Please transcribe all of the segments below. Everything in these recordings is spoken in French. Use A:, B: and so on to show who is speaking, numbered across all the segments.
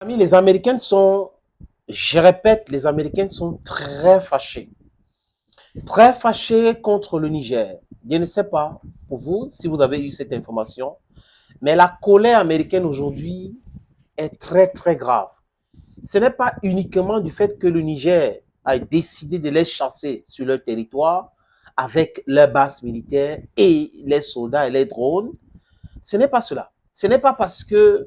A: Amis, les Américains sont, je répète, les Américains sont très fâchés contre le Niger. Je ne sais pas pour vous si vous avez eu cette information, mais la colère américaine aujourd'hui est très grave. Ce n'est pas uniquement du fait que le Niger a décidé de les chasser sur leur territoire avec leurs bases militaires et les soldats et les drones. Ce n'est pas cela. Ce n'est pas parce que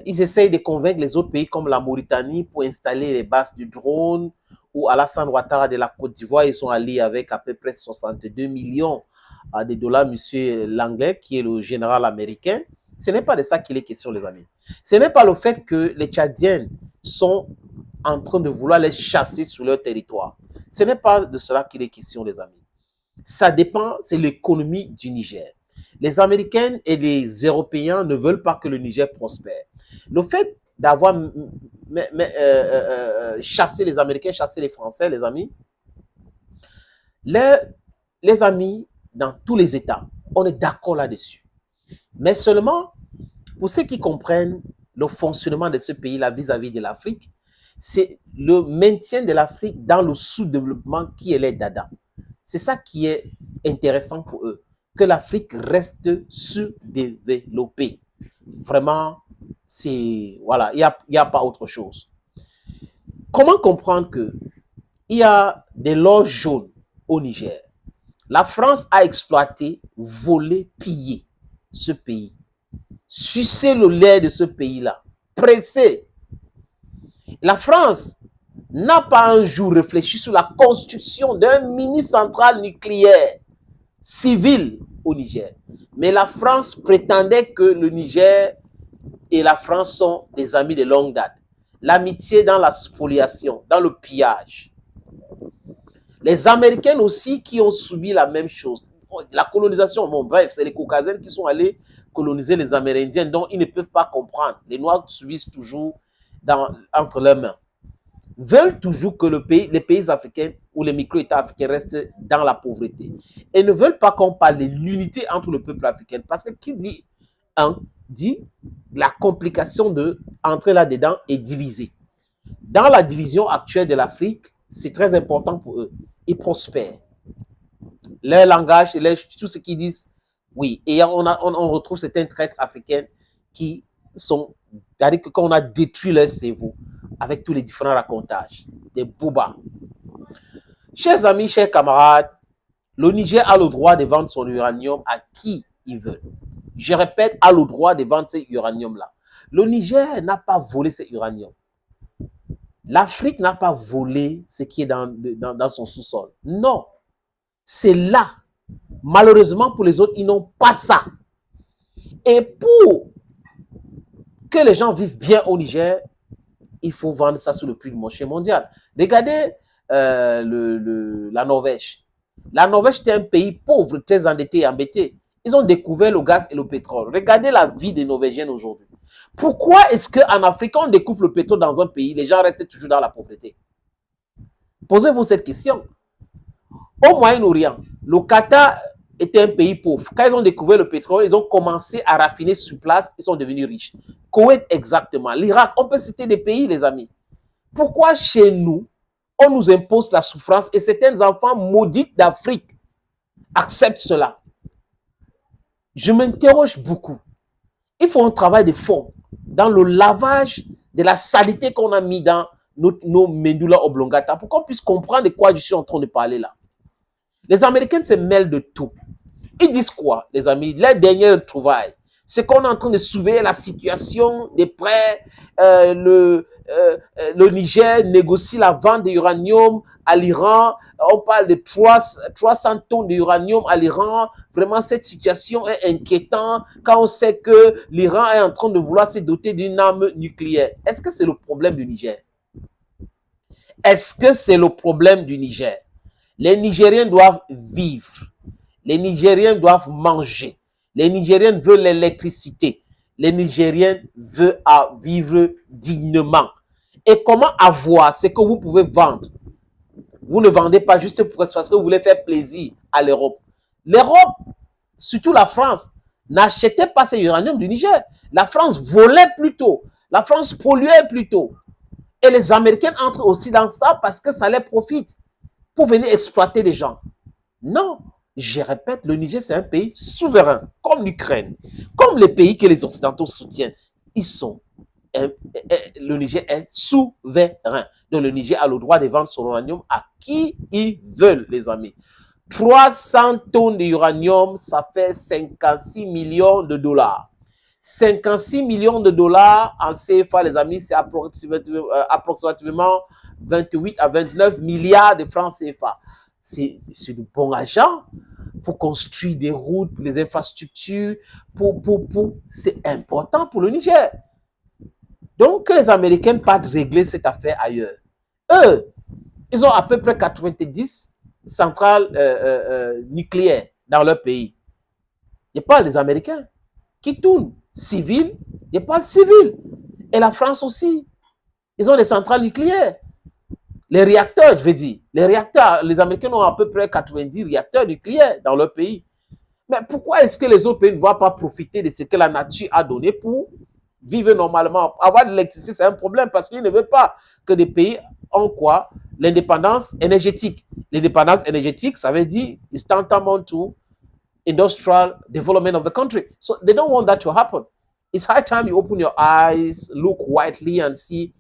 A: ils essayent de convaincre les autres pays comme la Mauritanie pour installer les bases du drone ou Alassane Ouattara de la Côte d'Ivoire. Ils sont allés avec à peu près 62 millions de dollars, monsieur Langlais, qui est le général américain. Ce n'est pas de ça qu'il est question, les amis. Ce n'est pas le fait que les Tchadiens sont en train de vouloir les chasser sur leur territoire. Ce n'est pas de cela qu'il est question, les amis. Ça dépend, c'est l'économie du Niger. Les Américains et les Européens ne veulent pas que le Niger prospère. Le fait d'avoir chassé les Américains, chassé les Français, les amis, les amis, dans tous les États, on est d'accord là-dessus. Mais seulement, pour ceux qui comprennent le fonctionnement de ce pays-là vis-à-vis de l'Afrique, c'est le maintien de l'Afrique dans le sous-développement qui est les dada. C'est ça qui est intéressant pour eux, que l'Afrique reste sous-développée. Vraiment, c'est voilà, il n'y a pas autre chose. Comment comprendre que il y a des loges jaunes au Niger? La France a exploité, volé, pillé ce pays, sucé le lait de ce pays-là, pressé. La France n'a pas un jour réfléchi sur la construction d'un mini central nucléaire civil au Niger. Mais la France prétendait que le Niger et la France sont des amis de longue date. L'amitié dans la spoliation, dans le pillage. Les Américains aussi qui ont subi la même chose. La colonisation, bon bref, c'est les Caucasiens qui sont allés coloniser les Amérindiens dont ils ne peuvent pas comprendre. Les Noirs subissent toujours entre leurs mains. Veulent toujours que les pays africains ou les micro-États africains restent dans la pauvreté. Et ne veulent pas qu'on parle de l'unité entre le peuple africain. Parce que qui dit un, dit la complication de entrer là-dedans et diviser. Dans la division actuelle de l'Afrique, c'est très important pour eux. Ils prospèrent. Leur langage, tout ce qu'ils disent, oui. Et on retrouve certains traîtres africains qui sont, c'est-à-dire que quand on a détruit leur cerveau avec tous les différents racontages, des boubas. Chers amis, chers camarades, le Niger a le droit de vendre son uranium à qui il veut. Je répète, a le droit de vendre ces uraniums-là. Le Niger n'a pas volé ces uraniums. L'Afrique n'a pas volé ce qui est dans son sous-sol. Non. C'est là. Malheureusement, pour les autres, ils n'ont pas ça. Et pour que les gens vivent bien au Niger, il faut vendre ça sur le prix du marché mondial. Regardez la Norvège. La Norvège était un pays pauvre, très endetté et embêté. Ils ont découvert le gaz et le pétrole. Regardez la vie des Norvégiens aujourd'hui. Pourquoi est-ce qu'en Afrique, quand on découvre le pétrole dans un pays, les gens restent toujours dans la pauvreté? Posez-vous cette question. Au Moyen-Orient, le Qatar était un pays pauvre. Quand ils ont découvert le pétrole, ils ont commencé à raffiner sur place, ils sont devenus riches. Koweït exactement, l'Irak, on peut citer des pays, les amis. Pourquoi chez nous, on nous impose la souffrance et certains enfants maudits d'Afrique acceptent cela? Je m'interroge beaucoup. Il faut un travail de fond dans le lavage de la saleté qu'on a mis dans nos medulla oblongata pour qu'on puisse comprendre de quoi je suis en train de parler là. Les Américains se mêlent de tout. Ils disent quoi, les amis? Les dernières trouvailles, c'est qu'on est en train de surveiller la situation des prêts. Le Niger négocie la vente d'uranium à l'Iran. On parle de 300 tonnes d'uranium à l'Iran. Vraiment, cette situation est inquiétante quand on sait que l'Iran est en train de vouloir se doter d'une arme nucléaire. Est-ce que c'est le problème du Niger? Est-ce que c'est le problème du Niger? Les Nigériens doivent vivre. Les Nigériens doivent manger. Les Nigériens veulent l'électricité. Les Nigériens veulent vivre dignement. Et comment avoir ce que vous pouvez vendre? Vous ne vendez pas juste parce que vous voulez faire plaisir à l'Europe. L'Europe, surtout la France, n'achetait pas ces uraniums du Niger. La France volait plutôt. La France polluait plutôt. Et les Américains entrent aussi dans ça parce que ça les profite pour venir exploiter les gens. Non, je répète, le Niger, c'est un pays souverain, comme l'Ukraine, comme les pays que les Occidentaux soutiennent. Ils sont, le Niger est souverain. Donc le Niger a le droit de vendre son uranium à qui ils veulent, les amis. 300 tonnes d'uranium, ça fait 56 millions de dollars. 56 millions de dollars en CFA, les amis, c'est approximativement 28 à 29 milliards de francs CFA. C'est du bon argent pour construire des routes, les infrastructures, c'est important pour le Niger. Donc, que les Américains partent régler cette affaire ailleurs. Eux, ils ont à peu près 90 centrales nucléaires dans leur pays. Il n'y a pas les Américains qui tournent. Civil, il n'y a pas le civil. Et la France aussi. Ils ont des centrales nucléaires. Les réacteurs, je veux dire. Les réacteurs, les Américains ont à peu près 90 réacteurs nucléaires dans leur pays. Mais pourquoi est-ce que les autres pays ne vont pas profiter de ce que la nature a donné pour vivre normalement? Avoir de l'électricité, c'est un problème parce qu'ils ne veulent pas que des pays ont quoi? L'indépendance énergétique. L'indépendance énergétique, ça veut dire it's tantamount to industrial development of the country. So they don't want that to happen. It's high time you open your eyes, look widely and see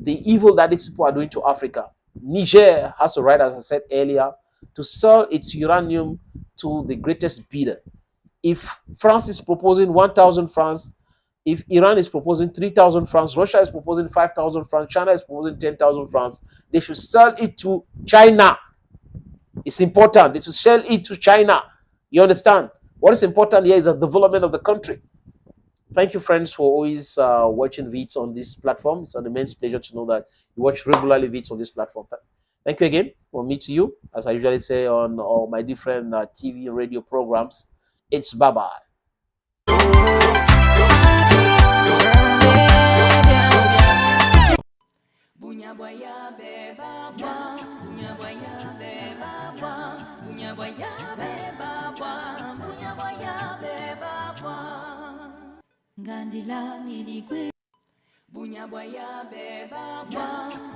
A: the evil that these people are doing to Africa. Niger has a right, as I said earlier, to sell its uranium to the greatest bidder. If France is proposing 1,000 francs, if Iran is proposing 3,000 francs, Russia is proposing 5,000 francs, China is proposing 10,000 francs, they should sell it to China. It's important. They should sell it to China. You understand? What is important here is the development of the country. Thank you, friends, for always watching VITs on this platform. It's an immense pleasure to know that you watch regularly VITs on this platform. Thank you again. From me to you, as I usually say on all my different TV and radio programs. It's bye-bye.
B: Ngandila niligwe Bunyabwaya beba bwa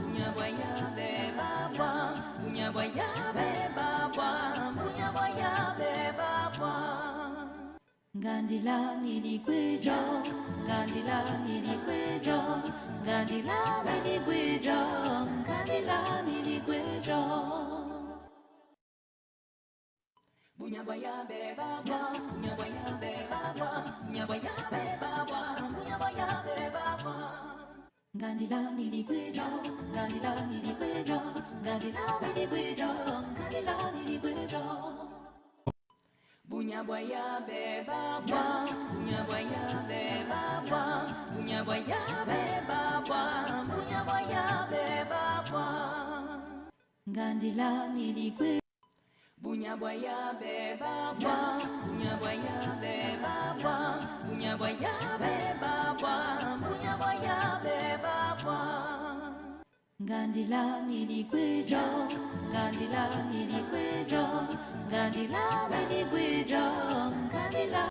B: Bunyabwaya beba bwa Bunyabwaya beba bwa Bunyabwaya beba bwa Ngandila niligwe jo Ngandila niligwe jo Ngandila niligwe jo Ngandila niligwe jo Bunyabwaya beba bwa Bunyabwaya beba bwa Bunyabwaya beba bwa Bunyabwaya beba bwa Ngandila niligwejo Ngandila niligwejo Ngandila niligwejo Ngandila niligwejo Bunyabwaya beba bwa Bunyabwaya beba bwa Bunyabwaya beba bwa Bunyabwaya beba bwa Ngandila niligwejo Bunyabwaya beba bwa Bunyabwaya beba bwa Bunyabwaya beba bwa Bunyabwaya beba bwa Ngandila niligwejo Ngandila niligwejo Ngandila niligwejo Ngandila